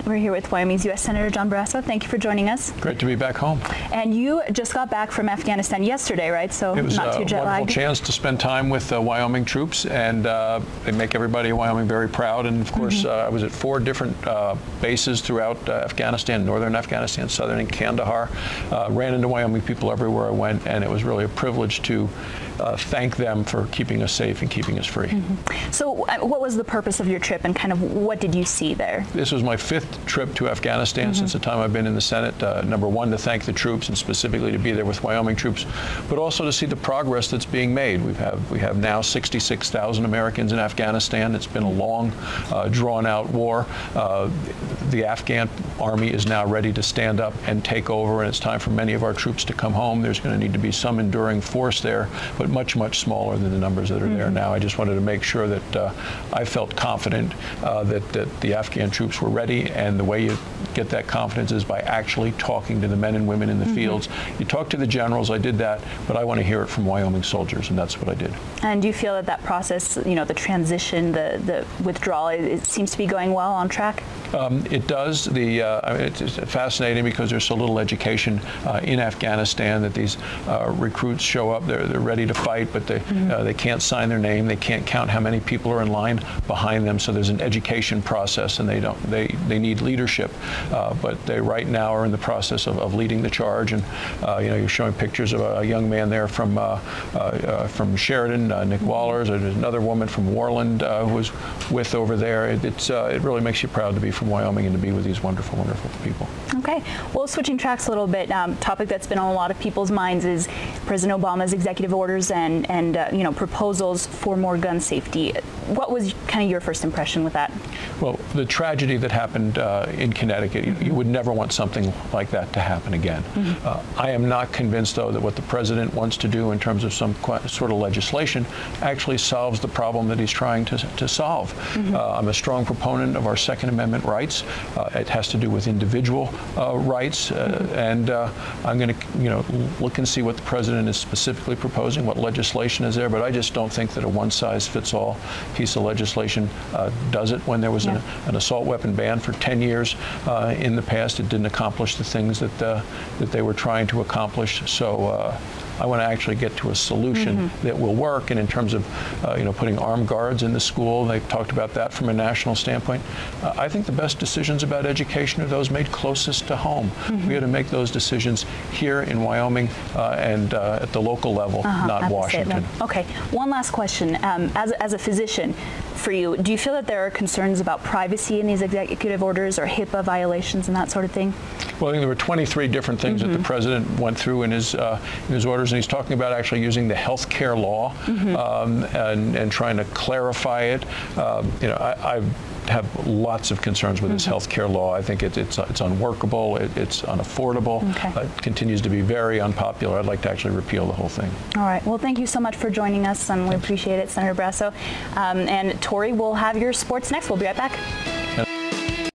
We're here with Wyoming's U.S. Senator John Barrasso. Thank you for joining us. Great to be back home. And you just got back from Afghanistan yesterday, right? So it was not too jet lagged. It was a wonderful chance to spend time with Wyoming troops, and they make everybody in Wyoming very proud. And of course, I was at 4 different bases throughout Afghanistan, northern Afghanistan, southern, and Kandahar. Ran into Wyoming people everywhere I went, and it was really a privilege to thank them for keeping us safe and keeping us free. So what was the purpose of your trip, and kind of what did you see there? This was my 5th trip to Afghanistan since the time I've been in the Senate. Number one, to thank the troops, and specifically to be there with Wyoming troops, but also to see the progress that's being made. We have now 66,000 Americans in Afghanistan. It's been a long, drawn-out war. The Afghan army is now ready to stand up and take over, and it's time for many of our troops to come home. There's going to need to be some enduring force there, but much, much smaller than the numbers that are there now. I just wanted to make sure that I felt confident that the Afghan troops were ready, and the way you get that confidence is by actually talking to the men and women in the fields. You talk to the generals, I did that, but I want to hear it from Wyoming soldiers, and that's what I did. And do you feel that process, you know, the transition, the withdrawal, it seems to be going well, on track? It does. It's fascinating because there's so little education in Afghanistan that these recruits show up. They're ready to fight, but they can't sign their name. They can't count how many people are in line behind them. So there's an education process, and they need leadership. But they right now are in the process of leading the charge. And you know, you're showing pictures of a young man there from Sheridan, Nick Wallers. There's another woman from Warland who was with over there. It really makes you proud to be from Wyoming and to be with these wonderful, wonderful people. Okay. Well, switching tracks a little bit, topic that's been on a lot of people's minds is President Obama's executive orders and you know, proposals for more gun safety. What was kind of your first impression with that? Well, the tragedy that happened in Connecticut, you would never want something like that to happen again. I am not convinced, though, that what the president wants to do in terms of some sort of legislation actually solves the problem that he's trying to solve. I'm a strong proponent of our Second Amendment rights. It has to do with individual rights, and I'm going to, look and see what the president is specifically proposing, what legislation is there. But I just don't think that a one-size-fits-all piece of legislation does it. When there was an assault weapon ban for 10 years in the past, it didn't accomplish the things that they were trying to accomplish. So I want to actually get to a solution that will work. And in terms of putting armed guards in the school, they've talked about that from a national standpoint. I think the best decisions about education are those made closest to home. We got to make those decisions here in Wyoming and at the local level, not Washington. Okay. One last question. As a physician, for you, do you feel that there are concerns about privacy in these executive orders or HIPAA violations and that sort of thing? Well, I think there were 23 different things that the president went through in his orders, and he's talking about actually using the health care law and trying to clarify it. I have lots of concerns with this health care law. I think it's unworkable, it's unaffordable, it continues to be very unpopular. I'd like to actually repeal the whole thing. All right. Well, thank you so much for joining us, and we appreciate it, Senator Barrasso. And Tori, we'll have your sports next. We'll be right back.